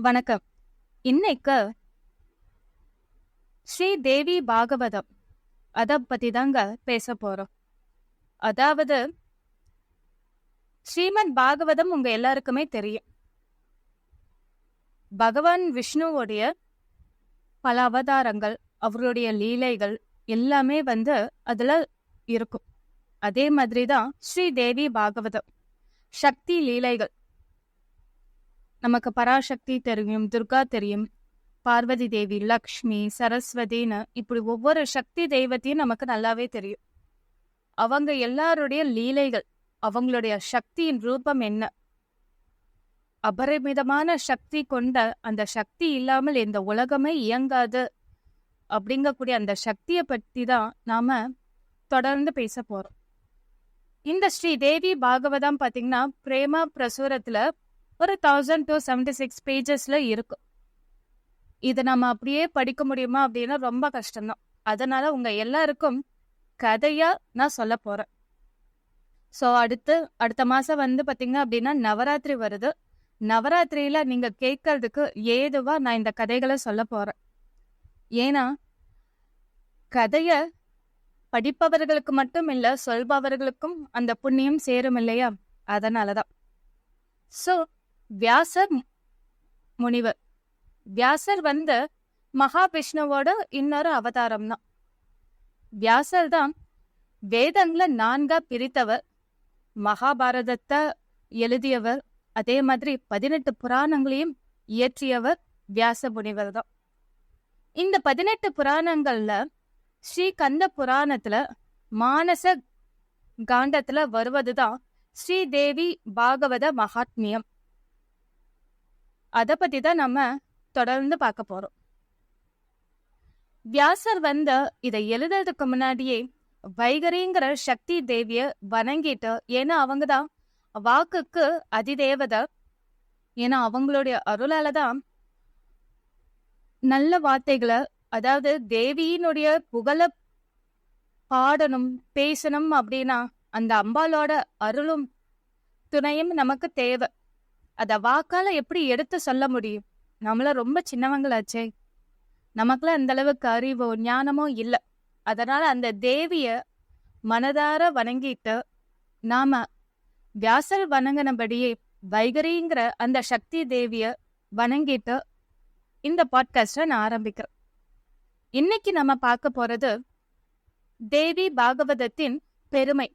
வணக்கம். இன்னைக்கு ஸ்ரீ தேவி பாகவதம் அத பத்தி தாங்க பேச போறோம். அதாவது ஸ்ரீமத் பாகவதம் உங்க எல்லாருக்குமே தெரியும். பகவான் விஷ்ணுவோடைய பல அவதாரங்கள், அவருடைய லீலைகள் எல்லாமே அதுல இருக்கும். அதே மாதிரி தான் ஸ்ரீ தேவி பாகவதம், சக்தி லீலைகள். நமக்கு பராசக்தி தெரியும், துர்கா தெரியும், பார்வதி தேவி, லக்ஷ்மி, சரஸ்வதின்னு இப்படி ஒவ்வொரு சக்தி தெய்வத்தையும் நமக்கு நல்லாவே தெரியும். அவங்க எல்லாருடைய லீலைகள், அவங்களுடைய சக்தியின் ரூபம் என்ன, அபரிமிதமான சக்தி கொண்ட அந்த சக்தி இல்லாமல் இந்த உலகமே இயங்காது அப்படிங்கக்கூடிய அந்த சக்தியை பற்றி தான் நாம தொடர்ந்து பேச போறோம். இந்த ஸ்ரீ தேவி பாகவதம் பாத்தீங்கன்னா பிரேமா பிரசுரத்துல ஒரு 1076 பேஜஸ்ல இருக்கும். இதை நம்ம அப்படியே படிக்க முடியுமா அப்படின்னா ரொம்ப கஷ்டம்தான். அதனால உங்க எல்லாருக்கும் கதையா நான் சொல்ல போறேன். ஸோ அடுத்த மாசம் பாத்தீங்க அப்படின்னா நவராத்திரி வருது. நவராத்திரியில நீங்க கேட்கறதுக்கு ஏதுவா நான் இந்த கதைகளை சொல்ல போறேன். ஏன்னா கதைய படிப்பவர்களுக்கு மட்டும் இல்ல, சொல்பவர்களுக்கும் அந்த புண்ணியம் சேரும் இல்லையா? அதனாலதான். ஸோ வியாசர் முனிவர், வியாசர் மகாவிஷ்ணுவோட இன்னொரு அவதாரம் தான். வியாசர் தான் வேதங்களை 4 பிரித்தவர், மகாபாரதத்தை எழுதியவர், அதே மாதிரி 18 புராணங்களையும் இயற்றியவர் வியாச முனிவர் தான். இந்த 18 புராணங்கள்ல ஸ்ரீ கந்த புராணத்துல மானச காண்டத்துல வருவதுதான் ஸ்ரீ தேவி பாகவத மகாத்மியம். அத பத்தி தான் நம்ம தொடர்ந்து பார்க்க போறோம். வியாசர் இதை எழுதுறதுக்கு முன்னாடியே வைகரிங்கிற சக்தி தேவிய வணங்கிட்டு, ஏன்னா அவங்கதான் வாக்குக்கு அதிதேவதை, ஏன்னா அவங்களுடைய அருளாலதான் நல்ல வார்த்தைகளை, அதாவது தேவியினுடைய புகழ பாடணும், பேசணும் அப்படின்னா அந்த அம்பாலோட அருளும் துணையும் நமக்கு தேவை. அத வாக்கால எப்படி எடுத்து சொல்ல முடியும்? நம்மள ரொம்ப சின்னவங்களாச்சே, நமக்குலாம் அந்த அளவுக்கு அறிவோ ஞானமோ இல்ல. அதனால அந்த தேவிய மனதார வணங்கிட்டு, நாம வியாசர் வணங்கினபடியே வைகரிங்கிற அந்த சக்தி தேவிய வணங்கிட்டு இந்த பாட்காஸ்ட நான் ஆரம்பிக்கிறேன். இன்னைக்கு நம்ம பார்க்க போறது தேவி பாகவதத்தின் பெருமை.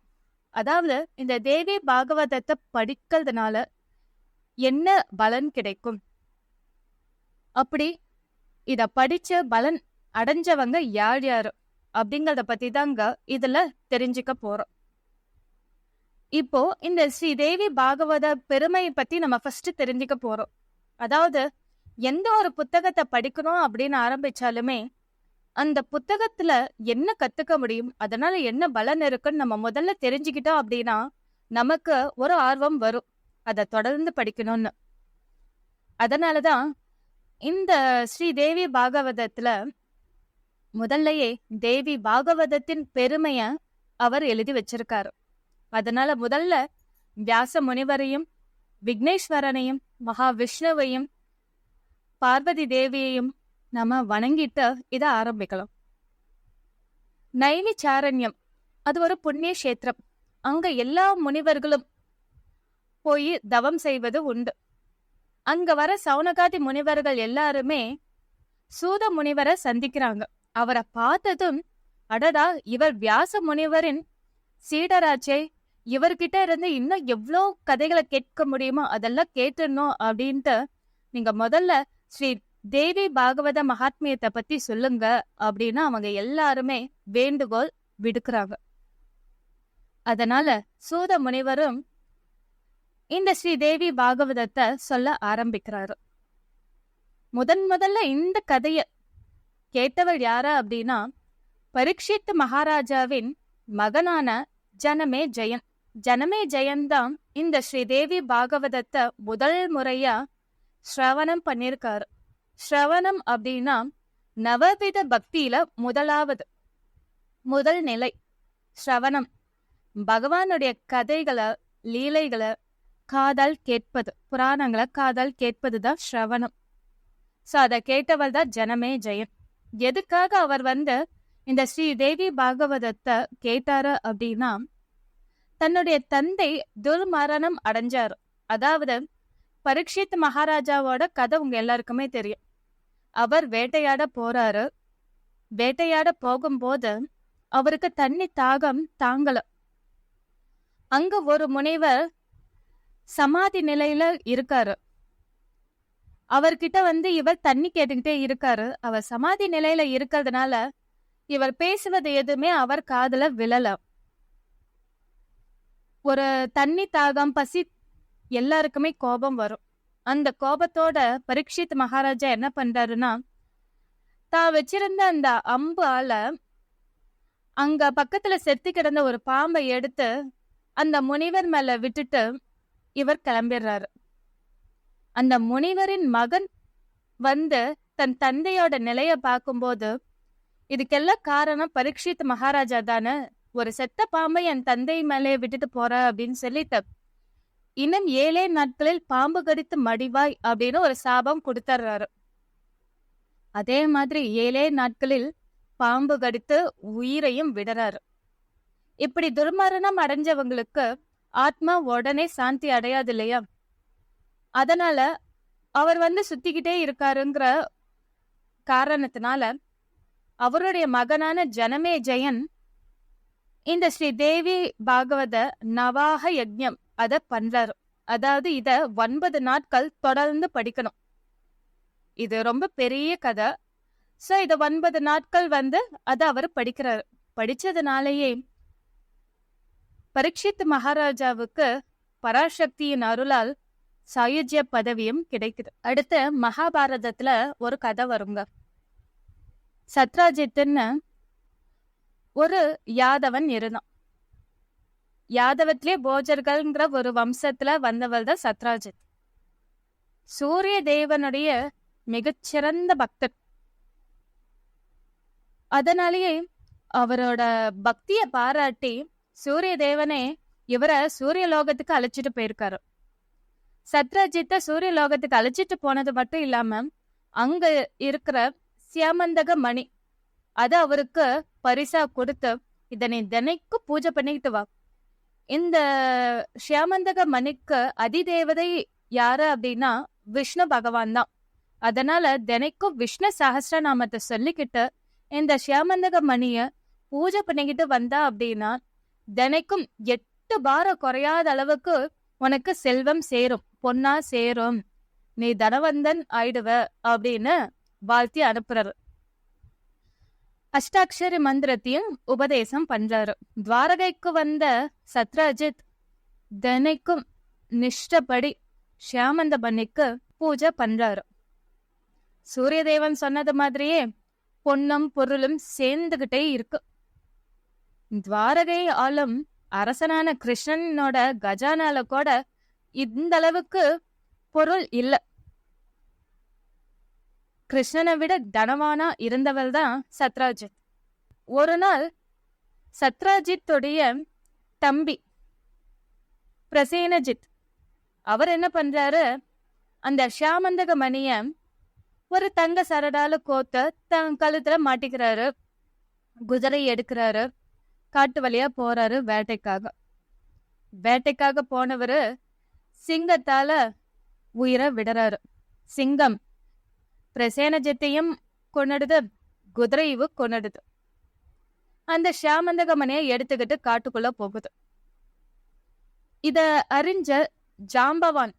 அதாவது இந்த தேவி பாகவதத்தை படிக்கிறதுனால என்ன பலன் கிடைக்கும், அப்படி இத படிச்ச பலன் அடைஞ்சவங்க யார் யாரு அப்படிங்கறத பத்தி தாங்க இதுல தெரிஞ்சுக்க போறோம். இப்போ இந்த ஸ்ரீ தேவி பாகவத பெருமையை பத்தி நம்ம ஃபர்ஸ்ட் தெரிஞ்சுக்க போறோம். அதாவது எந்த ஒரு புத்தகத்தை படிக்கணும் அப்படின்னு ஆரம்பிச்சாலுமே அந்த புத்தகத்துல என்ன கத்துக்க முடியும், அதனால என்ன பலன் இருக்குன்னு நம்ம முதல்ல தெரிஞ்சுக்கிட்டோம் அப்படின்னா நமக்கு ஒரு ஆர்வம் வரும் அதை தொடர்ந்து படிக்கணும்னு. அதனாலதான் இந்த ஸ்ரீ தேவி பாகவதத்துல முதல்லயே தேவி பாகவதத்தின் பெருமைய அவர் எழுதி வச்சிருக்காரு. அதனால முதல்ல வியாச முனிவரையும், விக்னேஸ்வரனையும், மகாவிஷ்ணுவையும், பார்வதி தேவியையும் நம்ம வணங்கிட்டு இதை ஆரம்பிக்கலாம். நைமிச்சாரண்யம் அது ஒரு புண்ணிய கஷேத்திரம். அங்க எல்லா முனிவர்களும் போய் தவம் செய்வது உண்டு. அங்க வர சௌனகாதி முனிவர்கள் எல்லாருமே சூத முனிவரை சந்திக்கிறாங்க. அவரை பார்த்ததும், அடடா இவர் வியாச முனிவரின் சீடராச்சே, இவர்கிட்ட இருந்து இன்னும் எவ்வளோ கதைகளை கேட்க முடியுமோ அதெல்லாம் கேட்டுடணும் அப்படின்ட்டு, நீங்க முதல்ல ஸ்ரீ தேவி பாகவத மகாத்மியத்தை பத்தி சொல்லுங்க அப்படின்னு அவங்க எல்லாருமே வேண்டுகோள் விடுக்கிறாங்க. அதனால சூத முனிவரும் இந்த ஸ்ரீ தேவி பாகவதத்தை சொல்ல ஆரம்பிக்கிறாரு. முதல்ல இந்த கதைய கேட்டவர் யாரா அப்படின்னா பரீட்சித் மகாராஜாவின் மகனான ஜனமே ஜெயன். ஜனமே ஜெயன் தான் இந்த ஸ்ரீ தேவி பாகவதத்தை முதல் முறையா ஸ்ரவணம் பண்ணிருக்காரு. ஸ்ரவணம் அப்படின்னா நவவித பக்தியில முதல் நிலை ஸ்ரவணம். பகவானுடைய கதைகளை, லீலைகளை காதால் கேட்பது, புராணங்களை காதால் கேட்பதுதான் ஸ்ரவணம். சோ அதை கேட்டவள் தான் ஜனமே ஜெயன். எதுக்காக அவர் இந்த ஸ்ரீ தேவி பாகவதத்தை கேட்டாரு அப்படின்னா, தன்னுடைய தந்தை துர்மரணம் அடைஞ்சாரு. அதாவது பரீட்சித் மகாராஜாவோட கதை உங்க எல்லாருக்குமே தெரியும். அவர் வேட்டையாட போறாரு. வேட்டையாட போகும்போது அவருக்கு தண்ணி தாகம் தாங்கல. அங்க ஒரு முனிவர் சமாதி நிலையில இருக்காரு. அவர்கிட்ட இவர் தண்ணி கேட்டுக்கிட்டே இருக்காரு. அவர் சமாதி நிலையில இருக்கிறதுனால இவர் பேசுவது எதுவுமே அவர் காதுல விழல. ஒரு தண்ணி தாகம் பசி எல்லாருக்குமே கோபம் வரும். அந்த கோபத்தோட பரீட்சித் மகாராஜா என்ன பண்றாருன்னா, தான் வச்சிருந்த அந்த அம்பால அங்க பக்கத்துல செத்து கிடந்த ஒரு பாம்பை எடுத்து அந்த முனிவர் மேல விட்டுட்டு இவர் கிளம்பிடுறாரு. அந்த முனிவரின் மகன் தன் தந்தையோட நிலைய பார்க்கும்போது, இதுக்கெல்லாம் காரணம் பரீட்சித் மகாராஜா தானே, ஒரு செத்த பாம்பை என் தந்தை மேலே விட்டுட்டு போற அப்படின்னு சொல்லிட்டு இன்னும் 7 நாட்களில் பாம்பு கடித்து மடிவாய் அப்படின்னு ஒரு சாபம் கொடுத்துறாரு. அதே மாதிரி 7 நாட்களில் பாம்பு கடித்து உயிரையும் விடுறாரு. இப்படி துர்மரணம் அடைஞ்சவங்களுக்கு ஆத்மா உடனே சாந்தி அடையாது இல்லையா? அதனால அவர் சுத்திக்கிட்டே இருக்காருங்கிற காரணத்தினால அவருடைய மகனான ஜனமே ஜெயன் இந்த ஸ்ரீ தேவி பாகவத நவாக யஜ்ஞம் அத பண்றாரு. அதாவது இத 9 நாட்கள் தொடர்ந்து படிக்கணும். இது ரொம்ப பெரிய கதை. சோ இத 9 நாட்கள் அத அவர் படிக்கிறாரு. படிச்சதுனாலேயே பரீட்சித் மகாராஜாவுக்கு பராசக்தியின் அருளால் சாயுஜ்ய பதவியும் கிடைக்குது. அடுத்து மகாபாரதத்துல ஒரு கதை வருங்க. சத்ராஜித்னு ஒரு யாதவன் இருந்தான். யாதவத்திலே போஜர்கள்ங்கிற ஒரு வம்சத்துல வந்தவள் தான் சத்ராஜித். சூரிய தேவனுடைய மிகச்சிறந்த பக்தர். அதனாலேயே அவரோட பக்திய பாராட்டி சூரிய தேவனே இவரை சூரிய லோகத்துக்கு அழைச்சிட்டு போயிருக்காரு. சத்ராஜித்த சூரிய லோகத்துக்கு அழைச்சிட்டு போனது மட்டும் இல்லாம அங்க இருக்கிற சியாமந்தக மணி அது அவருக்கு பரிசா கொடுத்து, இத நீ தினைக்கும் பூஜை பண்ணிக்கிட்டு வா. இந்த ஷியாமந்தக மணிக்கு அதிதேவதை யாரு அப்படின்னா விஷ்ணு பகவான் தான். அதனால தினைக்கும் விஷ்ணு சஹஸ்ரநாமத்தை சொல்லிக்கிட்டு இந்த ஷியாமந்தக மணிய பூஜை பண்ணிக்கிட்டு வந்தா அப்படின்னா தினைக்கும் 8 பாரம் குறையாத அளவுக்கு உனக்கு செல்வம் சேரும், பொன்னா சேரும், நீ தனவந்தன் ஆயிடுவ அப்படின்னு வாழ்த்தி அனுப்புறாரு. அஷ்டாட்சரி மந்திரத்தையும் உபதேசம் பண்றாரு. துவாரகைக்கு வந்த சத்ராஜித் தினைக்கும் நிஷ்டப்படி ஷியாமந்த பண்ணிக்கு பூஜை பண்றாரு. சூரியதேவன் சொன்னது மாதிரியே பொன்னும் பொருளும் சேர்ந்துகிட்டே இருக்கு. துவாரகை ஆளும் அரசனான கிருஷ்ணனோட கஜானால கூட இந்த அளவுக்கு பொருள் இல்ல. கிருஷ்ணனை விட தனவானா இருந்தவள் தான் சத்ராஜித். ஒரு நாள் சத்ராஜித்துடைய தம்பி பிரசேனஜித் அவர் என்ன பண்றாரு, அந்த ஷியாமந்தக மணிய ஒரு தங்க சரடால கோத்த தன் கழுத்துல மாட்டிக்கிறாரு. குதிரை எடுக்கிறாரு. காட்டு வழியா போறாரு வேட்டைக்காக. வேட்டைக்காக போனவரு சிங்கத்தால உயிரை விடுறாரு. சிங்கம் பிரசேனஜித்தையும் கொன்னுடுது, குதிரையும் கொன்னுடுது. அந்த ஷியாமந்தக மணியை எடுத்துக்கிட்டு காட்டுக்குள்ள போகுது. இத அறிஞ்ச ஜாம்பவான்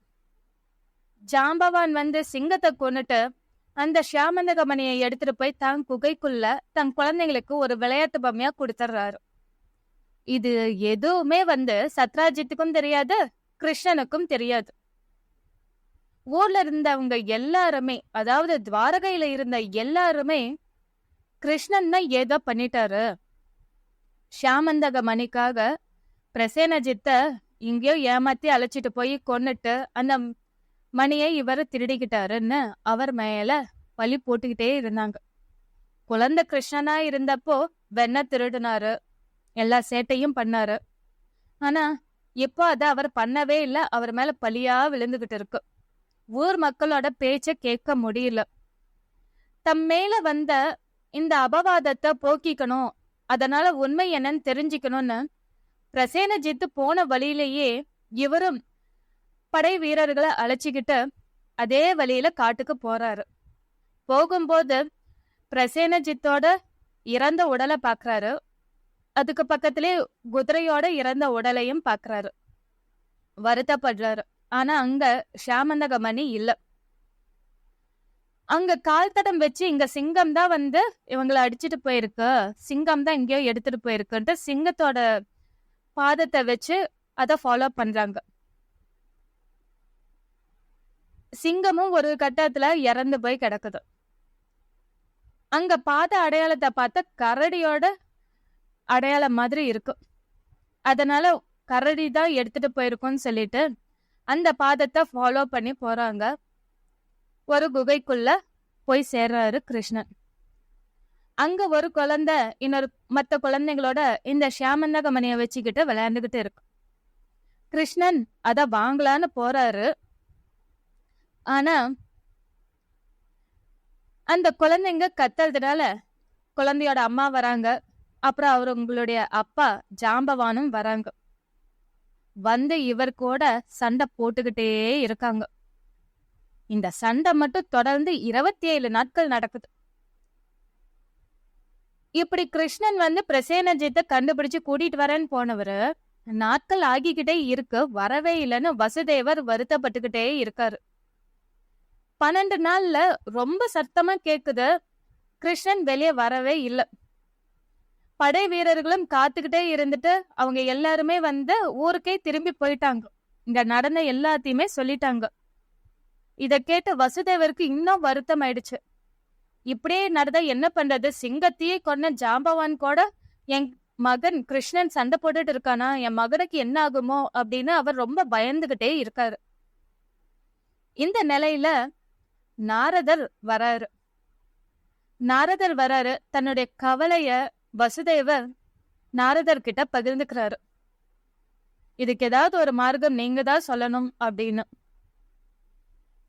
சிங்கத்தை கொன்னுட்டு அந்த ஷியாமந்தக மணியை எடுத்துட்டு போய் தான் குகைக்குள்ள தன் குழந்தைங்களுக்கு ஒரு விளையாட்டு பொம்மையா கொடுத்துட்றாரு. இது எதுவுமே சத்ராஜித்துக்கும் தெரியாது, கிருஷ்ணனுக்கும் தெரியாது. ஊர்ல இருந்தவங்க எல்லாருமே, அதாவது துவாரகையில இருந்த எல்லாருமே கிருஷ்ணன் தான் ஏதோ பண்ணிட்டாரு, ஷியாமந்தக மணிக்காக பிரசேனஜித்த இங்கேயோ ஏமாத்தி அழைச்சிட்டு போய் கொன்னுட்டு அந்த மணியை இவர் திருடிக்கிட்டாருன்னு அவர் மேல பழி போட்டுக்கிட்டே இருந்தாங்க. குழந்தை கிருஷ்ணனா இருந்தப்போ வெண்ண திருடினாரு, எல்லா சேட்டையும் பண்ணாரு. ஆனா இப்போ அத அவர் பண்ணவே இல்லை. அவர் மேல பழியா விழுந்துகிட்டு இருக்கு. ஊர் மக்களோட பேச்ச கேட்க முடியல. தம் மேல வந்த இந்த அபவாதத்தை போக்கிக்கணும், அதனால உண்மை என்னன்னு தெரிஞ்சுக்கணும்னு பிரசேனஜித்து போன வழியிலேயே இவரும் படை வீரர்களை அழைச்சிக்கிட்டு அதே வழியில காட்டுக்கு போறாரு. போகும்போது பிரசேனஜித்தோட இறந்த உடலை பாக்குறாரு. அதுக்கு பக்கத்திலே குதிரையோட இறந்த உடலையும் பாக்குறாரு. வருத்தப்படுறாரு. ஆனா அங்க ஷியாமந்தகமணி இல்ல. அங்க கால் தடம் வச்சு இங்க சிங்கம் தான் வந்து இவங்களை அடிச்சுட்டு போயிருக்கு, சிங்கம் தான் எங்கேயோ எடுத்துட்டு போயிருக்குன்ட்டு சிங்கத்தோட பாதத்தை வச்சு அதை ஃபாலோ பண்றாங்க. சிங்கமும் ஒரு கட்டத்துல இறந்து போய் கிடக்குது. அங்க பாத அடையாளத்தை பார்த்த கரடியோட அடையாளம் மாதிரி இருக்கு. அதனால கரடி தான் எடுத்துட்டு போயிருக்கும்னு சொல்லிட்டு அந்த பாதத்தை ஃபாலோ பண்ணி போறாங்க. ஒரு குகைக்குள்ள போய் சேர்றாரு கிருஷ்ணன். அங்க ஒரு குழந்தை இன்னொரு மத்த குழந்தைங்களோட இந்த ஷியாமந்தகமணியை வச்சுக்கிட்டு விளையாண்டுகிட்டு இருக்கு. கிருஷ்ணன் அத வாங்கலான்னு போறாரு. ஆனா அந்த குழந்தைங்க கத்துறதுனால குழந்தையோட அம்மா வராங்க. அப்புறம் அவங்களுடைய அப்பா ஜாம்பவானும் வராங்க. வந்து இவர் கூட சண்டை போட்டுக்கிட்டே இருக்காங்க. இந்த சண்டை மட்டும் தொடர்ந்து 27 நாட்கள் நடக்குது. இப்படி கிருஷ்ணன் வந்து பிரசேனஜித்தை கண்டுபிடிச்சு கூட்டிட்டு வரேன்னு போனவரு நாட்கள் ஆகிக்கிட்டே இருக்கு, வரவே இல்லைன்னு வசுதேவர் வருத்தப்பட்டுக்கிட்டே இருக்காரு. 12 நாள்ல ரொம்ப சத்தமா கேக்குது, கிருஷ்ணன் வெளியே வரவே இல்லை. படை வீரர்களும் காத்துக்கிட்டே இருந்துட்டு அவங்க எல்லாருமே வந்து ஊருக்கே திரும்பி போயிட்டாங்க. இங்க நடந்த எல்லாத்தையுமே சொல்லிட்டாங்க. இத கேட்டு வசுதேவருக்கு இன்னும் வருத்தம் ஆயிடுச்சு. இப்படியே நடந்தா என்ன பண்றது, சிங்கத்தையே கொன்ன ஜாம்பவான் கூட என் மகன் கிருஷ்ணன் சண்டை போட்டுட்டு இருக்கானா, என் மகனுக்கு என்ன ஆகுமோ அப்படின்னு அவர் ரொம்ப பயந்துகிட்டே இருக்காரு. இந்த நிலையில நாரதர் வராரு. தன்னுடைய கவலைய வசுதேவர் நாரதர் கிட்ட பகிர்ந்துக்கிறாரு. இதுக்கு ஏதாவது ஒரு மார்க்கம் நீங்க தான் சொல்லணும் அப்படின்னு.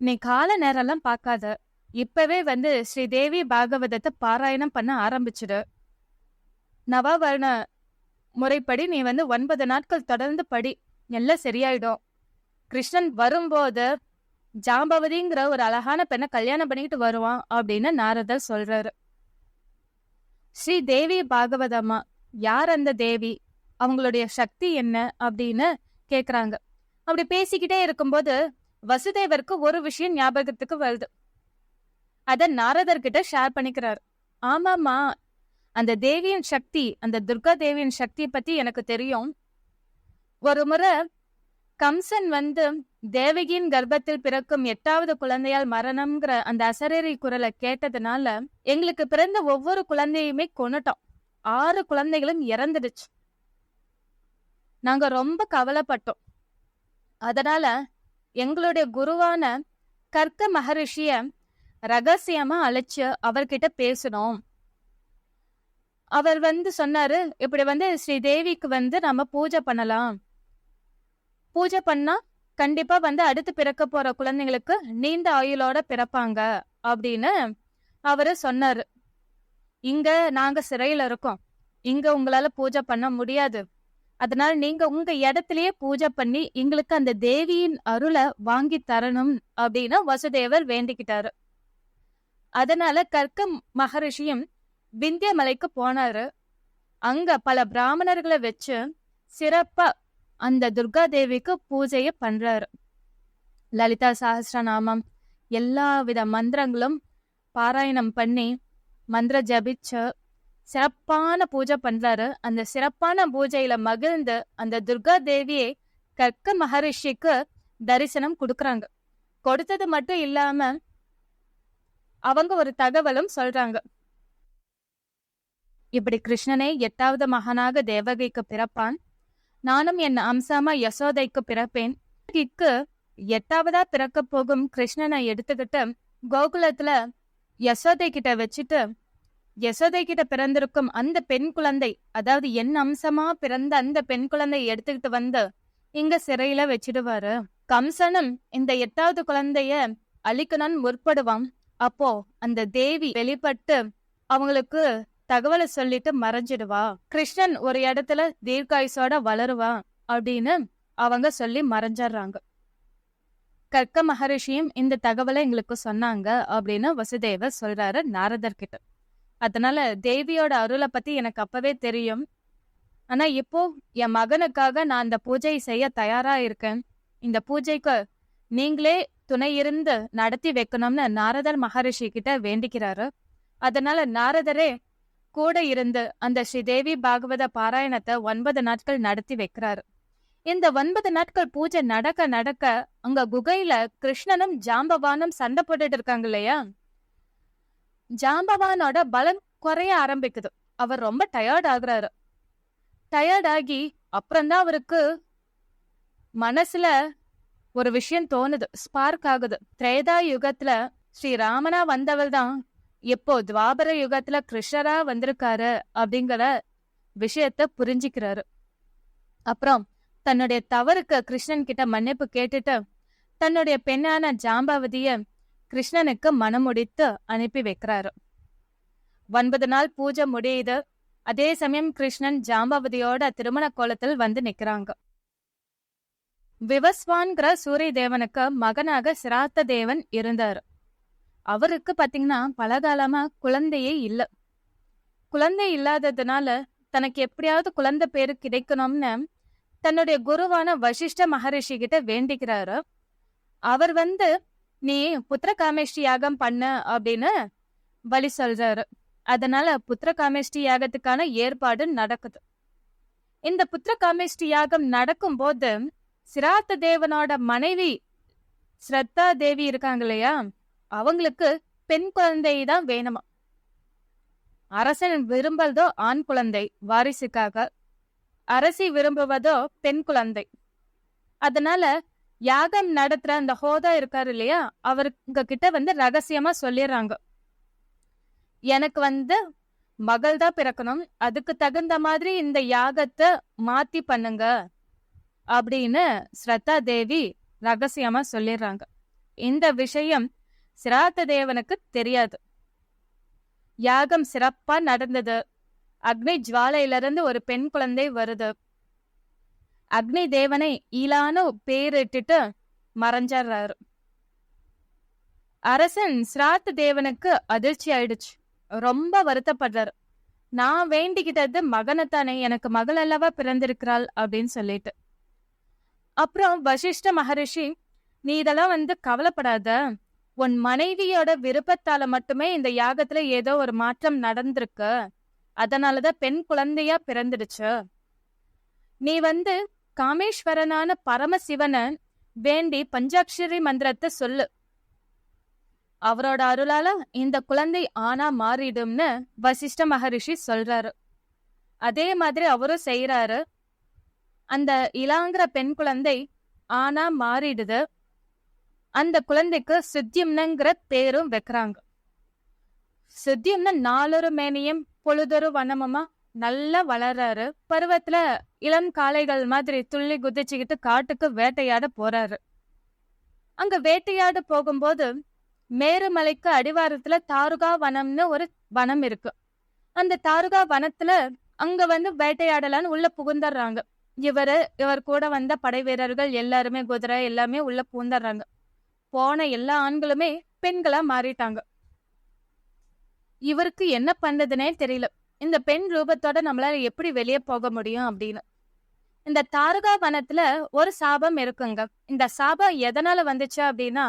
நீ கால நேரம்லாம் பார்க்காத, இப்பவே வந்து ஸ்ரீதேவி பாகவதத்தை பாராயணம் பண்ண ஆரம்பிச்சிடு. நவவர்ண முறைப்படி நீ வந்து 9 நாட்கள் தொடர்ந்து படி, எல்லாம் சரியாயிடும். கிருஷ்ணன் வரும்போது ஜாம்பவதிங்கிற ஒரு அழகான பெண்ணை கல்யாணம் பண்ணிக்கிட்டு வருவான் அப்படின்னு நாரதர் சொல்றாரு. ஸ்ரீ தேவி பாகவதம்மா யார், அந்த தேவி, அவங்களுடைய சக்தி என்ன அப்படின்னு கேக்குறாங்க. அப்படி பேசிக்கிட்டே இருக்கும்போது வசுதேவருக்கு ஒரு விஷயம் ஞாபகத்துக்கு வருது. அத நாரதர் கிட்ட ஷேர் பண்ணிக்கிறாரு. ஆமாமா, அந்த தேவியின் சக்தி, அந்த துர்கா தேவியின் சக்தியை பத்தி எனக்கு தெரியும். ஒரு முறை கம்சன் வந்து தேவகியின் கர்ப்பத்தில் பிறக்கும் 8வது குழந்தையால் மரணம்ங்கிற அந்த அசரீரி குரலை கேட்டதுனால எங்களுக்கு பிறந்த ஒவ்வொரு குழந்தையுமே கொன்னுட்டோம். 6 குழந்தைகளும் இறந்துடுச்சு. நாங்க ரொம்ப கவலைப்பட்டோம். அதனால எங்களுடைய குருவான கர்க்க மகரிஷிய ரகசியமா அழைச்சு அவர்கிட்ட பேசணும். அவர் வந்து சொன்னாரு, இப்படி வந்து ஸ்ரீ தேவிக்கு வந்து நம்ம பூஜை பண்ணலாம். பூஜை பண்ணா கண்டிப்பா வந்து அடுத்து பிறக்க போற குழந்தைங்களுக்கு நீண்ட ஆயுளோட பிறப்பாங்க அப்படின்னு அவரு சொன்னாரு. இங்க நாங்க சிறையில இருக்கோம், இங்க உங்களால பூஜை பண்ண முடியாது. அதனால நீங்க உங்க இடத்திலேயே பூஜை பண்ணி எங்களுக்கு அந்த தேவியின் அருளை வாங்கி தரணும் அப்படின்னு வசுதேவர் வேண்டிக்கிட்டாரு. அதனால கர்க்க மகரிஷியும் விந்திய மலைக்கு போனாரு. அங்க பல பிராமணர்களை வச்சு சிறப்பா அந்த துர்கா தேவிக்கு பூஜைய பண்றாரு. லலிதா சஹஸ்ரநாமம் எல்லா வித மந்திரங்களும் பாராயணம் பண்ணி மந்திர ஜபிச்சு சிறப்பான பூஜை பண்றாரு. அந்த சிறப்பான பூஜையில மகிழ்ந்து அந்த துர்கா தேவியை கர்க்க மகரிஷிக்கு தரிசனம் கொடுக்கறாங்க. கொடுத்தது மட்டும் இல்லாம அவங்க ஒரு தகவலும் சொல்றாங்க. இப்படி கிருஷ்ணனே 8வது மகனாக தேவகிக்கு பிறப்பான், நானும் என் அம்சமா யசோதைக்கு பிறப்பேன். 8வதா பிறக்க போகும் கிருஷ்ணனை எடுத்துக்கிட்டு கோகுலத்துல யசோதை கிட்ட வச்சுட்டு யசோதை கிட்ட பிறந்திருக்கும் அந்த பெண் குழந்தை, அதாவது என் அம்சமா பிறந்த அந்த பெண் குழந்தை எடுத்துக்கிட்டு வந்து இங்க சிறையில வச்சிடுவாரு. கம்சனும் இந்த 8வது குழந்தைய அழிக்கணும்னு முற்படுவான். அப்போ அந்த தேவி வெளிப்பட்டு அவங்களுக்கு தகவலை சொல்லிட்டு மறைஞ்சிடுவா. கிருஷ்ணன் ஒரு இடத்துல தீர்க்காயுசோட வளருவான் அப்படின்னு அவங்க சொல்லி மறைஞ்சிடுறாங்க. கர்க்க மகரிஷியும் இந்த தகவலை எங்களுக்கு சொன்னாங்க அப்படின்னு வசுதேவர் சொல்றாரு நாரதர் கிட்ட. அதனால தேவியோட அருளை பத்தி எனக்கு அப்பவே தெரியும். ஆனா இப்போ என் மகனுக்காக நான் அந்த பூஜை செய்ய தயாரா இருக்கேன். இந்த பூஜைக்கு நீங்களே துணை இருந்து நடத்தி வைக்கணும்னு நாரதர் மகரிஷி கிட்ட வேண்டிக்கிறாரு. அதனால நாரதரே கூட இருந்து அந்த ஸ்ரீதேவி பாகவத பாராயணத்தை 9 நாட்கள் நடத்தி வைக்கிறாரு. இந்த 9 நாட்கள் பூஜை நடக்க நடக்க அங்க குகையில கிருஷ்ணனும் ஜாம்பவானும் சண்டை போட்டுட்டு இருக்காங்க இல்லையா, ஜாம்பவானோட பலம் குறைய ஆரம்பிக்குது. அவர் ரொம்ப டயர்ட் ஆகுறாரு. டயர்ட் ஆகி அப்புறம்தான் அவருக்கு மனசுல ஒரு விஷயம் தோணுது, ஸ்பார்க் ஆகுது. திரேதா யுகத்துல ஸ்ரீராமனா வந்தவர் தான் எப்போ துவாபர யுகத்துல கிருஷ்ணரா வந்திருக்காரு அப்படிங்கிற விஷயத்த புரிஞ்சுக்கிறாரு. அப்புறம் தன்னுடைய தவறுக்கு கிருஷ்ணன் கிட்ட மன்னிப்பு கேட்டுட்டு தன்னுடைய பெண்ணான ஜாம்பவதிய கிருஷ்ணனுக்கு மனமுடித்து அனுப்பி வைக்கிறாரு. 9 நாள் பூஜை முடியுது. அதே சமயம் கிருஷ்ணன் ஜாம்பவதியோட திருமண கோலத்தில் வந்து நிக்கிறாங்க. விவஸ்வான்கிற சூரிய தேவனுக்கு மகனாக சிராத்த தேவன் இருந்தாரு. அவருக்கு பாத்தீங்கன்னா பலகாலமா குழந்தையே இல்ல. குழந்தை இல்லாததுனால தனக்கு எப்படியாவது குழந்தை பேரு கிடைக்கணும்னு தன்னுடைய குருவான வசிஷ்ட மகரிஷி கிட்ட வேண்டிக்கிறாரு. அவர் வந்து நீ புத்திர காமேஷ்டி யாகம் பண்ண அப்படின்னு வழி சொல்றாரு. அதனால புத்திர காமேஷ்டி யாகத்துக்கான ஏற்பாடு நடக்குது. இந்த புத்திர காமேஷ்டி யாகம் நடக்கும் போது சிராத்த தேவனோட மனைவி ஸ்ரத்தா தேவி இருக்காங்க இல்லையா, அவங்களுக்கு பெண் குழந்தை தான் வேணுமா. அரசன் விரும்புவதோ ஆண் குழந்தை வாரிசுக்காக, அரசி விரும்புவதோ பெண் குழந்தை. அதனால யாகம் நடத்துற அந்த ஹோதா இருக்காரு இல்லையா, அவருக்கு கிட்ட வந்து ரகசியமா சொல்லிடுறாங்க, எனக்கு வந்து மகள் தான் பிறக்கணும், அதுக்கு தகுந்த மாதிரி இந்த யாகத்தை மாத்தி பண்ணுங்க அப்படின்னு ஸ்ரத்தா தேவி ரகசியமா சொல்லிடுறாங்க. இந்த விஷயம் சிராத்த தேவனுக்கு தெரியாது. யாகம் சிறப்பா நடந்தது. அக்னி ஜுவாலையிலிருந்து ஒரு பெண் குழந்தை வருது. அக்னி தேவனை ஈலான பேரிட்டுட்டு மறைஞ்சாரு. அரசன் சிராத்த தேவனுக்கு அதிர்ச்சி ஆயிடுச்சு. ரொம்ப வருத்தப்படுறாரு. நான் வேண்டிக்கிட்டது மகனைத்தானே, எனக்கு மகள் அல்லவா பிறந்திருக்கிறாள் அப்படின்னு சொல்லிட்டு. அப்புறம் வசிஷ்ட மகரிஷி, நீ இதெல்லாம் வந்து கவலைப்படாத, உன் மனைவியோட விருப்பத்தால மட்டுமே இந்த யாகத்துல ஏதோ ஒரு மாற்றம் நடந்திருக்கு, அதனாலதான் பெண் குழந்தையா பிறந்துடுச்சு. நீ வந்து காமேஸ்வரனான பரமசிவனை வேண்டி பஞ்சாட்சரி மந்திரத்தை சொல்லு, அவரோட அருளால இந்த குழந்தை ஆனா மாறிடும்னு வசிஷ்ட மகரிஷி சொல்றாரு. அதே மாதிரி அவரும் செய்யறாரு. அந்த இலாங்கிற பெண் குழந்தை ஆனா மாறிடுது. அந்த குழந்தைக்கு சுத்தியம்னங்கிற பேரும் வைக்கிறாங்க. சுத்தியம்னா நாளொரு மேனியும் பொழுதொரு வனமுமா நல்லா வளர்றாரு. பருவத்துல இளம் காளைகள் மாதிரி துள்ளி குதிச்சுக்கிட்டு காட்டுக்கு வேட்டையாட போறாரு. அங்க வேட்டையாட போகும்போது மேருமலைக்கு அடிவாரத்துல தாருகா வனம்னு ஒரு வனம் இருக்கு. அந்த தாருகா வனத்துல அங்க வந்து வேட்டையாடலான்னு உள்ள புகுந்துடுறாங்க. இவர் கூட வந்த படை வீரர்கள் எல்லாருமே, குதிரை எல்லாமே உள்ள பூந்துடுறாங்க. போன எல்லா ஆண்களுமே பெண்களா மாறிட்டாங்க. இவருக்கு என்ன பண்றதுனே தெரியல. இந்த பெண் ரூபத்தோட நம்மளால எப்படி வெளியே போக முடியும் அப்படின்னு. இந்த தாருகா வனத்துல ஒரு சாபம் இருக்குங்க. இந்த சாபம் எதனால வந்துச்சு அப்படின்னா,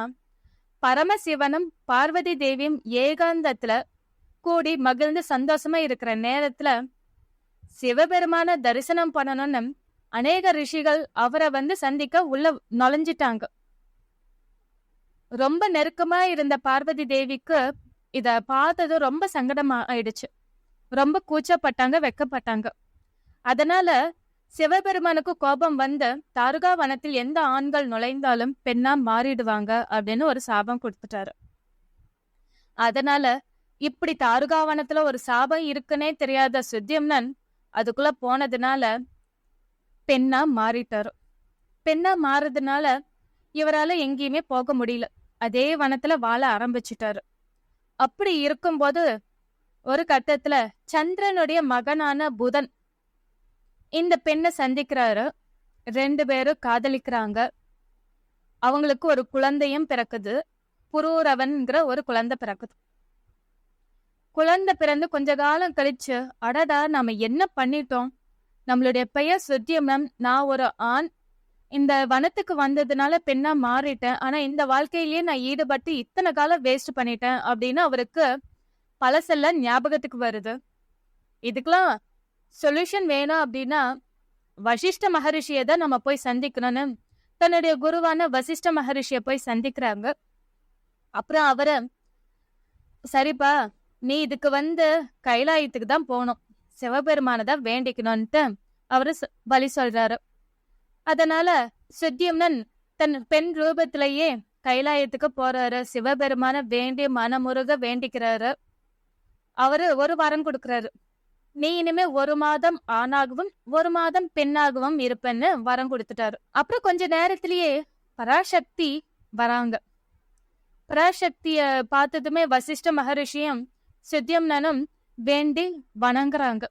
பரமசிவனும் பார்வதி தேவியும் ஏகாந்தத்துல கூடி மகிழ்ந்து சந்தோஷமா இருக்கிற நேரத்துல சிவபெருமான தரிசனம் பண்ணணும்னு அநேக ரிஷிகள் அவரை வந்து சந்திக்க உள்ள நுழைஞ்சிட்டாங்க. ரொம்ப நெருக்கமா இருந்த பார்வதி தேவிக்கு இத பார்த்தது ரொம்ப சங்கடமா ஆயிடுச்சு. ரொம்ப கூச்சப்பட்டாங்க, வெக்கப்பட்டாங்க. அதனால சிவபெருமானுக்கு கோபம் வந்து தாருகா வனத்தில் எந்த ஆண்கள் நுழைந்தாலும் பெண்ணா மாறிடுவாங்க அப்படின்னு ஒரு சாபம் கொடுத்துட்டாரு. அதனால இப்படி தாருகா வனத்துல ஒரு சாபம் இருக்குன்னே தெரியாத சுத்தியம்னன் அதுக்குள்ள போனதுனால பெண்ணா மாறிட்டாரு. பெண்ணா மாறுறதுனால இவரால எங்கேயுமே போக முடியல. அதே வனத்துல வாழ ஆரம்பிச்சிட்டாரு. அப்படி இருக்கும்போது ஒரு கட்டத்துல சந்திரனுடைய மகனான புதன் இந்த பெண்ணை சந்திக்கிறாரு. 2 பேரும் காதலிக்கிறாங்க. அவங்களுக்கு ஒரு குழந்தையும் பிறக்குது. புரூரவன்கிற ஒரு குழந்தை பிறக்குது. குழந்தை பிறந்து கொஞ்ச காலம் கழிச்சு, அடடா நாம என்ன பண்ணிட்டோம், நம்மளுடைய பெயர் சுத்தியமன், நான் ஒரு ஆண், இந்த வனத்துக்கு வந்ததுனால பெண்ணா மாறிட்டேன், ஆனா இந்த வாழ்க்கையிலேயே நான் ஈடுபட்டு இத்தனை காலம் வேஸ்ட் பண்ணிட்டேன் அப்படின்னு அவருக்கு பழசெல்லாம் ஞாபகத்துக்கு வருது. இதுக்கெல்லாம் சொல்யூஷன் வேணும் அப்படின்னா வசிஷ்ட மகரிஷியை தான் நம்ம போய் சந்திக்கணும்னு தன்னுடைய குருவான வசிஷ்ட மகரிஷியை போய் சந்திக்கிறாங்க. அப்புறம் அவரை, சரிப்பா நீ இதுக்கு கைலாயத்துக்கு தான் போகணும், சிவபெருமானதான் வேண்டிக்கணும்ட்டு அவரு பலி சொல்றாரு. அதனால சுத்தியம்னன் தன் பெண் ரூபத்திலேயே கைலாயத்துக்கு போறாரு. சிவபெருமான வேண்டி மனமுருக வேண்டிக்கிறாரு. அவரு ஒரு வரம் கொடுக்கறாரு, நீ இனிமே 1 மாதம் ஆணாகவும் 1 மாதம் பெண்ணாகவும் இருப்பேன்னு வரம் கொடுத்துட்டாரு. அப்புறம் கொஞ்ச நேரத்திலேயே பராசக்தி வராங்க. பராசக்திய பார்த்ததுமே வசிஷ்ட மகரிஷியும் சுத்தியம்னனும் வேண்டி வணங்குறாங்க.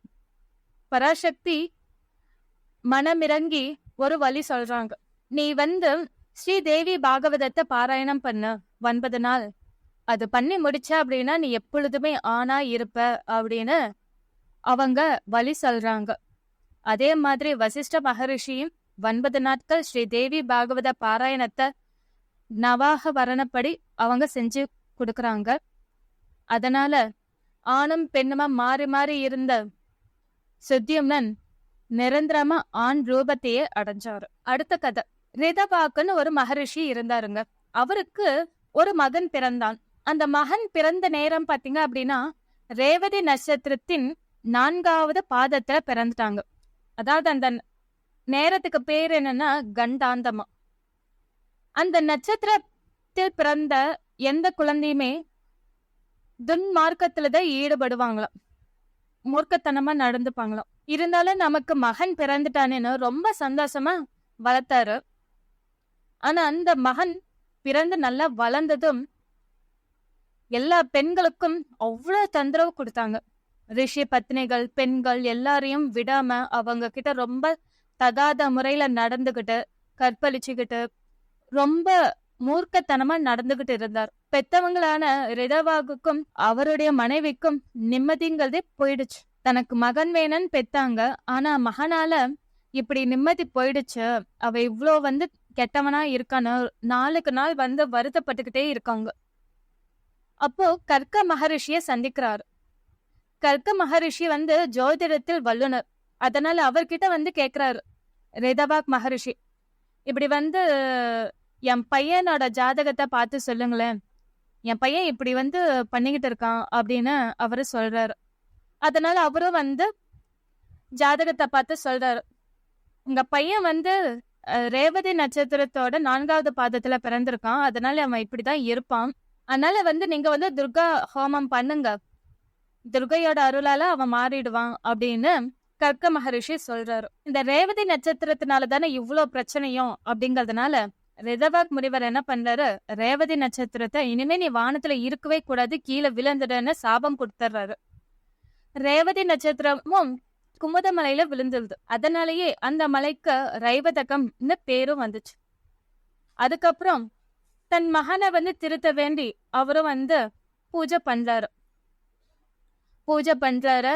பராசக்தி மனமிறங்கி ஒரு வழி சொல்றாங்க, நீ ஸ்ரீதேவி பாகவதத்தை பாராயணம் பண்ண 9 நாள், அது பண்ணி முடிச்ச அப்படின்னா நீ எப்பொழுதுமே ஆணா இருப்ப அப்படின்னு அவங்க வழி சொல்றாங்க. அதே மாதிரி வசிஷ்ட மகரிஷியும் 9 நாட்கள் ஸ்ரீதேவி பாகவத பாராயணத்தை நவாக வரணப்படி அவங்க செஞ்சு கொடுக்கறாங்க. அதனால ஆணும் பெண்ணுமா மாறி மாறி இருந்த சுத்தியம்னன் நிரந்தரமா ஆண் ரூபத்தையே அடைஞ்சாரு. அடுத்த கதை, ரிதபாக்குன்னு ஒரு மகரிஷி இருந்தாருங்க. அவருக்கு ஒரு மகன் பிறந்தான். அந்த மகன் பிறந்த நேரம் பாத்தீங்க அப்படின்னா ரேவதி நட்சத்திரத்தின் 4வது பாதத்துல பிறந்துட்டாங்க. அதாவது அந்த நேரத்துக்கு பேர் என்னன்னா கண்டாந்தமா. அந்த நட்சத்திரத்தில் பிறந்த எந்த குழந்தையுமே துன்மார்க்கத்துலதான் ஈடுபடுவாங்களாம், மூர்க்கத்தனமா நடந்துப்பாங்களாம். இருந்தாலும் நமக்கு மகன் பிறந்துட்டானேன்னு ரொம்ப சந்தோஷமா வளர்த்தாரு. ஆனா அந்த மகன் பிறந்து நல்லா வளர்ந்ததும் எல்லா பெண்களுக்கும் அவ்வளவு தொந்தரவு கொடுத்தாங்க. ரிஷி பத்னிகள், பெண்கள் எல்லாரையும் விடாம அவங்க கிட்ட ரொம்ப தகாத முறையில நடந்துகிட்டு, கற்பழிச்சுக்கிட்டு, ரொம்ப மூர்க்கத்தனமா நடந்துகிட்டு இருந்தார். பெத்தவங்களான ரிதவாகுக்கும் அவருடைய மனைவிக்கும் நிம்மதிங்கிறதே போயிடுச்சு. தனக்கு மகன் வேணும்னு பெத்தாங்க, ஆனா மகனால இப்படி நிம்மதி போயிடுச்சு, அவ இவ்வளோ கெட்டவனா இருக்கான்னு நாளுக்கு நாள் வருத்தப்பட்டுக்கிட்டே இருக்காங்க. அப்போ கர்க்க மகரிஷிய சந்திக்கிறாரு. கர்க்க மகரிஷி ஜோதிடத்தில் வல்லுனர். அதனால அவர்கிட்ட கேக்குறாரு, ரிதவாக் மகரிஷி, இப்படி என் பையனோட ஜாதகத்தை பார்த்து சொல்லுங்களேன், என் பையன் இப்படி பண்ணிக்கிட்டு இருக்கான் அப்படின்னு அவரு சொல்றாரு. அதனால அவரும் ஜாதகத்தை பார்த்து சொல்றாரு, உங்க பையன் ரேவதி நட்சத்திரத்தோட 4வது பாதத்துல பிறந்திருக்கான், அதனால அவன் இப்படிதான் இருப்பான். அதனால நீங்க துர்கா ஹோமம் பண்ணுங்க, துர்கையோட அருளால அவன் மாறிடுவான் அப்படின்னு கர்க்க மகரிஷி சொல்றாரு. இந்த ரேவதி நட்சத்திரத்தினால தானே இவ்வளவு பிரச்சனையும் அப்படிங்கறதுனால ரிதவாக் முனிவர் என்ன பண்றாரு, ரேவதி நட்சத்திரத்தை இனிமே நீ வானத்துல இருக்கவே கூடாது, கீழே விழுந்துடுன்னு சாபம் கொடுத்துறாரு. ரேவதி நட்சத்திரமும் குமுத மலையில விழுந்துருது. அதனாலேயே அந்த மலைக்கு ரைவதகம்னு பேரும் வந்துச்சு. அதுக்கப்புறம் தன் மகனை திருத்த வேண்டி அவரும் பூஜை பண்றாரு.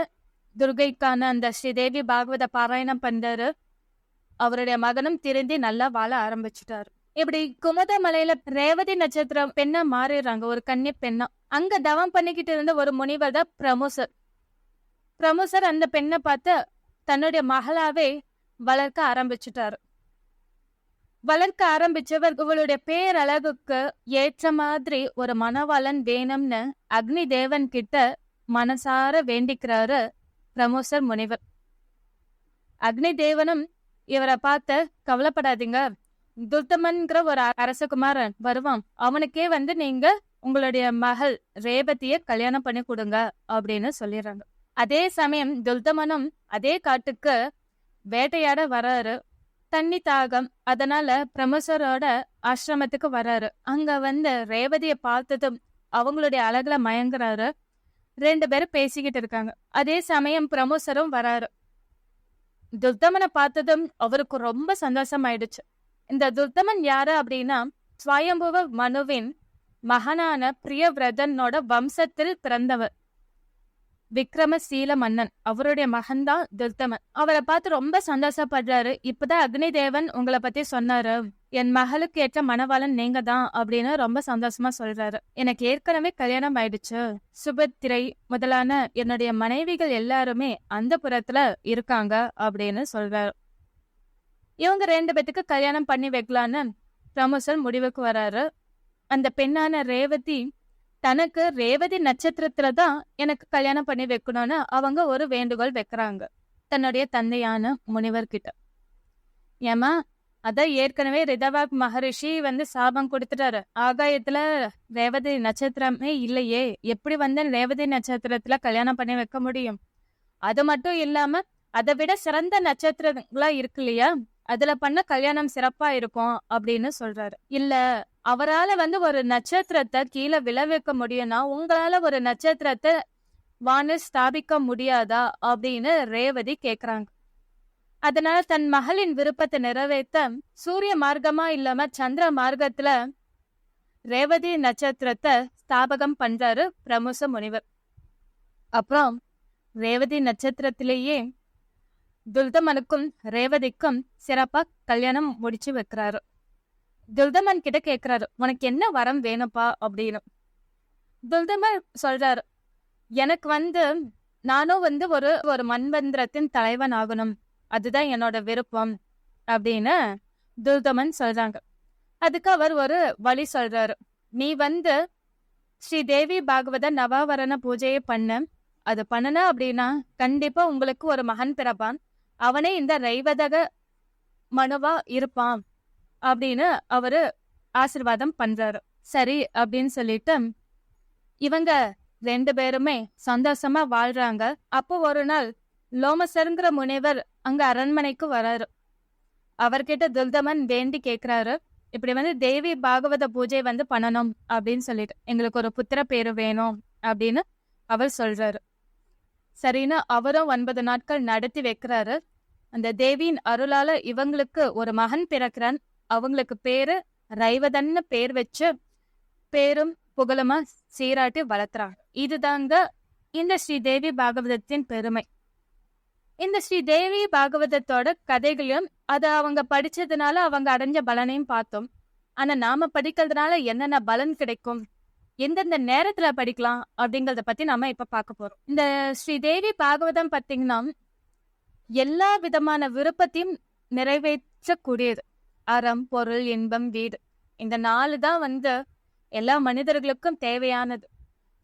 துர்கைக்கான அந்த ஸ்ரீதேவி பாகவத பாராயணம் பண்றாரு. அவருடைய மகனும் திருந்தி நல்லா வாழ ஆரம்பிச்சுட்டாரு. இப்படி குமுத மலையில ரேவதி நட்சத்திரம் பெண்ணா மாறிடுறாங்க, ஒரு கன்னி பெண்ணா. அங்க தவம் பண்ணிக்கிட்டு இருந்த ஒரு முனிவர் தான் பிரமுசர். பிரமுசர் அந்த பெண்ணை பார்த்து தன்னுடைய மகளாவே வளர்க்க ஆரம்பிச்சுட்டாரு. வளர்க்க ஆரம்பிச்சவர் இவளுடைய பேரழகுக்கு ஏற்ற மாதிரி ஒரு மணவாளன் வேணும்னு அக்னி தேவன் கிட்ட மனசார வேண்டிக்கிறாரு பிரமுசர் முனிவர். அக்னி தேவனும் இவரை பார்த்து, கவலைப்படாதீங்க, துர்தமன்கிற ஒரு அரசகுமாரன் வருவான், அவனுக்கே நீங்க உங்களுடைய மகள் ரேவதிய கல்யாணம் பண்ணி கொடுங்க அப்படின்னு சொல்லிடுறாங்க. அதே சமயம் துர்தமனும் அதே காட்டுக்கு வேட்டையாட வராரு. தண்ணி தாகம், அதனால பிரமுசரோட ஆசிரமத்துக்கு வராரு. அங்க ரேவதிய பார்த்ததும் அவங்களுடைய அழகுல மயங்குறாரு. 2 பேரும் பேசிக்கிட்டு இருக்காங்க. அதே சமயம் பிரமோசரும் வராரு. துர்தமனை பார்த்ததும் அவருக்கு ரொம்ப சந்தோஷம் ஆயிடுச்சு. இந்த துர்தமன் யாரு அப்படின்னா, ஸ்வயம்புவ மனுவின் மகனான பிரியவிரதனோட வம்சத்தில் பிறந்தவர். விக்ரமசீல மன்னன் அவருடைய மகன்தான் துர்தமன். அவரை பார்த்து ரொம்ப சந்தோஷப்படுறாரு. இப்பதான் அக்னி தேவன் உங்களை பத்தி சொன்னாரு, என் மகளுக்கு ஏற்ற மணவாளன் நீங்க தான் அப்படின்னு ரொம்ப சந்தோஷமா சொல்றாரு. எனக்கு ஏற்கனவே கல்யாணம் ஆயிடுச்சு. சுபத்திரை முதலான என்னுடைய மனைவிகள் எல்லாருமே அந்த புறத்துல இருக்காங்க அப்படின்னு சொல்றாரு. இவங்க 2 பேத்துக்கு கல்யாணம் பண்ணி வைக்கலான்னு பிரமோசர் முடிவுக்கு வராரு. அந்த பெண்ணான ரேவதி தனக்கு ரேவதி நட்சத்திரத்துலதான் எனக்கு கல்யாணம் பண்ணி வைக்கணும்னு அவங்க ஒரு வேண்டுகோள் வைக்கிறாங்க தன்னுடைய தந்தையான முனிவர்கிட்ட. ஏமா, அதான் ஏற்கனவே ரிதவாக் மகரிஷி சாபம் கொடுத்துட்டாரு. ஆகாயத்துல ரேவதி நட்சத்திரமே இல்லையே, எப்படி ரேவதி நட்சத்திரத்துல கல்யாணம் பண்ணி வைக்க முடியும்? அது மட்டும் இல்லாம அதை விட சிறந்த நட்சத்திரங்களா இருக்கு இல்லையா, அதுல பண்ண கல்யாணம் சிறப்பா இருக்கும் அப்படின்னு சொல்றாரு. இல்ல, அவரால ஒரு நட்சத்திரத்தை கீழே விளைவிக்க முடியும்னா உங்களால ஒரு நட்சத்திரத்தை வானில் ஸ்தாபிக்க முடியாதா அப்படின்னு ரேவதி கேக்குறாங்க. அதனால தன் மகளின் விருப்பத்தை நிறைவேற்ற சூரிய மார்க்கமா இல்லாம சந்திர மார்க்கத்துல ரேவதி நட்சத்திரத்தை ஸ்தாபகம் பண்றாரு பிரமுச முனிவர். அப்புறம் ரேவதி நட்சத்திரத்திலேயே துல்தமனுக்கும் ரேவதிக்கும் சிறப்பா கல்யாணம் முடிச்சு வைக்கிறாரு. துல்தமன் கிட்ட கேக்குறாரு, உனக்கு என்ன வரம் வேணும்ப்பா அப்படின்னு. துல்தமன் சொல்றாரு, எனக்கு நானும் ஒரு மன்வந்திரத்தின் தலைவன் ஆகணும், அதுதான் என்னோட விருப்பம் அப்படின்னு துல்தமன் சொல்றாங்க. அதுக்கு அவர் ஒரு வழி சொல்றாரு. நீ ஸ்ரீ தேவி பாகவத நவாவரண பூஜையை பண்ண, அது பண்ணன அப்படின்னா கண்டிப்பா உங்களுக்கு ஒரு மகன் பிறப்பான், அவனே இந்த ரைவதக மனுவா இருப்பான் அப்படின்னு அவரு ஆசீர்வாதம் பண்றாரு. சரி அப்படின்னு சொல்லிட்டு இவங்க 2 பேருமே சந்தோஷமா வாழ்றாங்க. அப்போ ஒரு நாள் லோமசருங்கிற முனிவர் அங்க அரண்மனைக்கு வராரு. அவர்கிட்ட துல்தமன் வேண்டி கேக்குறாரு, இப்படி தேவி பாகவத பூஜை பண்ணணும் அப்படின்னு சொல்லிட்டு எங்களுக்கு ஒரு புத்திர பேரு வேணும் அப்படின்னு அவர் சொல்றாரு. சரின்னு அவரும் 9 நாட்கள் நடத்தி வைக்கிறாரு. அந்த தேவியின் அருளால இவங்களுக்கு ஒரு மகன் பிறக்கிறான். அவங்களுக்கு பேரு ரைவதன்னு பேர் வச்சு பேரும் புகழுமா சீராட்டி வளர்த்துறாங்க. இதுதாங்க இந்த ஸ்ரீ தேவி பாகவதத்தின் பெருமை. இந்த ஸ்ரீ தேவி பாகவதத்தோட கதைகளையும் அதை அவங்க படிச்சதுனால அவங்க அடைஞ்ச பலனையும் பார்த்தோம். ஆனா நாம படிக்கிறதுனால என்னென்ன பலன் கிடைக்கும், எந்தெந்த நேரத்துல படிக்கலாம் அப்படிங்கறத பத்தி நாம இப்ப பார்க்க போறோம். இந்த ஸ்ரீ தேவி பாகவதம் பாத்தீங்கன்னா எல்லா விதமான விருப்பத்தையும் நிறைவேற்றக்கூடியது. அறம், பொருள், இன்பம், வீடு, இந்த 4 தான் எல்லா மனிதர்களுக்கும் தேவையானது.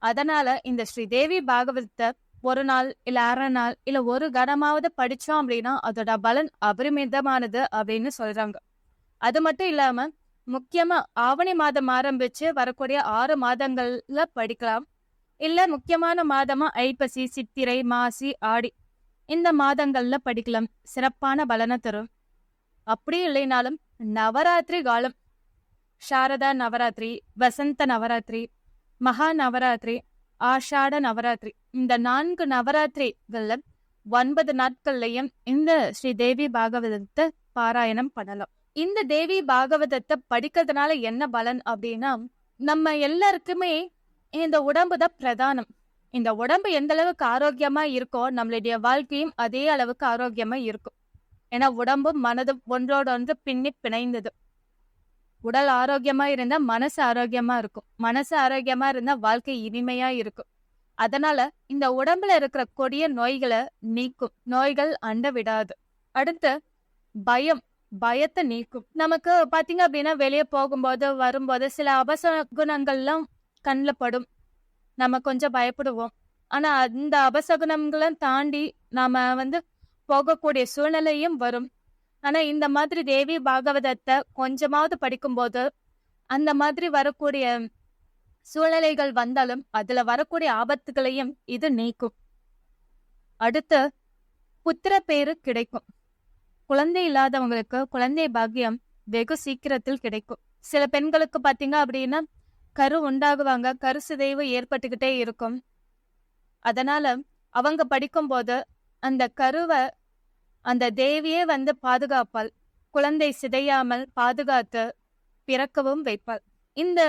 அதனால இந்த ஸ்ரீ தேவி பாகவதத்தை ஒரு நாள் இல்ல அரை நாள் இல்ல ஒரு கணமாவது படிச்சோம் அப்படின்னா அதோட பலன் அபரிமிதமானது அப்படின்னு சொல்றாங்க. அது மட்டும் இல்லாம முக்கியமா ஆவணி மாதம் ஆரம்பிச்சு வரக்கூடிய 6 மாதங்கள்ல படிக்கலாம். இல்ல முக்கியமான மாதமா ஐப்பசி, சித்திரை, மாசி, ஆடி இந்த மாதங்கள்ல படிக்கலாம். சிறப்பான பலனை தரும். அப்படி இல்லைனாலும் நவராத்திரி காலம், சாரதா நவராத்திரி, வசந்த நவராத்திரி, மகா நவராத்திரி, ஆஷாட நவராத்திரி, இந்த 4 நவராத்திரிகள்ல 9 நாட்கள்லயும் இந்த ஸ்ரீ தேவி பாகவதத்தை பாராயணம் பண்ணலாம். இந்த தேவி பாகவதத்தை படிக்கிறதுனால என்ன பலன் அப்படின்னா, நம்ம எல்லாருக்குமே இந்த உடம்பு தான் பிரதானம். இந்த உடம்பு எந்த அளவுக்கு ஆரோக்கியமா இருக்கோ நம்மளுடைய வாழ்க்கையும் அதே அளவுக்கு ஆரோக்கியமா இருக்கும். ஏன்னா உடம்பும் மனதும் ஒன்றோட ஒன்று பின்னி பிணைந்தது. உடல் ஆரோக்கியமா இருந்தா மனசு ஆரோக்கியமா இருக்கும். மனசு ஆரோக்கியமா இருந்தா வாழ்க்கை இனிமையா இருக்கும். அதனால இந்த உடம்புல இருக்கிற கொடிய நோய்களை நீக்கும். நோய்கள் அண்ட விடாது. அடுத்து பயத்தை நீக்கும். நமக்கு பாத்தீங்க அப்படின்னா வெளியே போகும்போது வரும்போது சில அபசகுணங்கள்லாம் கண்ணில் படும். நம்ம கொஞ்சம் பயப்படுவோம். ஆனா அந்த அபசகுணங்களும் தாண்டி நாம போகக்கூடிய சூழ்நிலையும் வரும். ஆனா இந்த மாதிரி தேவி பாகவதத்தை கொஞ்சமாவது படிக்கும்போது அந்த மாதிரி வரக்கூடிய சூழ்நிலைகள் வந்தாலும் அதுல வரக்கூடிய ஆபத்துகளையும் இது நீக்கும். அடுத்து புத்திர பேரு கிடைக்கும். குழந்தை இல்லாதவங்களுக்கு குழந்தை பாக்கியம் வெகு சீக்கிரத்தில் கிடைக்கும். சில பெண்களுக்கு பாத்தீங்க அப்படின்னா கரு உண்டாகுவாங்க, கரு சிதைவு ஏற்பட்டுக்கிட்டே இருக்கும். அதனால அவங்க படிக்கும்போது அந்த கருவை அந்த தேவியே வந்து பாதுகாப்பாள். குழந்தை சிதையாமல் பாதுகாத்து பிறக்கவும் வைப்பாள். இந்த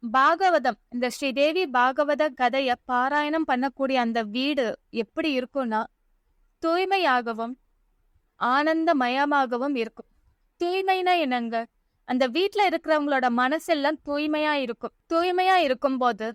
பாகவதம், இந்த ஸ்ரீதேவி பாகவத கதைய பாராயணம் பண்ணக்கூடிய அந்த வீடு எப்படி இருக்கும்னா தூய்மையாகவும் ஆனந்தமயமாகவும் இருக்கும். தூய்மைனா என்னங்க? அந்த வீட்ல இருக்கிறவங்களோட மனசெல்லாம் தூய்மையா இருக்கும். தூய்மையா இருக்கும்போது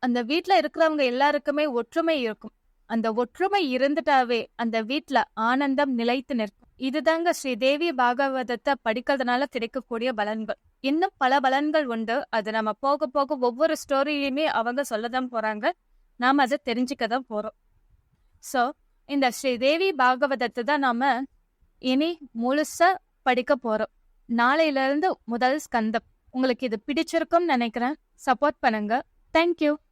அந்த வீட்ல இருக்கிறவங்க எல்லாருக்குமே ஒற்றுமை இருக்கும். அந்த ஒற்றுமை இருந்துட்டாவே அந்த வீட்ல ஆனந்தம் நிலைத்து நிற்கும். இதுதாங்க ஸ்ரீதேவி பாகவதத்தை படிக்கிறதுனால கிடைக்கக்கூடிய பலன்கள். இன்னும் பல பலன்கள் உண்டு. அது நம்ம போக போக ஒவ்வொரு ஸ்டோரியுமே அவங்க சொல்லதான் போறாங்க. நாம அதை தெரிஞ்சுக்கதான் போறோம். சோ இந்த ஸ்ரீதேவி பாகவதத்தை தான் நாம இனி முழுசா படிக்க போறோம். நாளையில இருந்து முதல் ஸ்கந்தம். உங்களுக்கு இது பிடிச்சிருக்கும்னு நினைக்கிறேன். சப்போர்ட் பண்ணுங்க. தேங்க்யூ.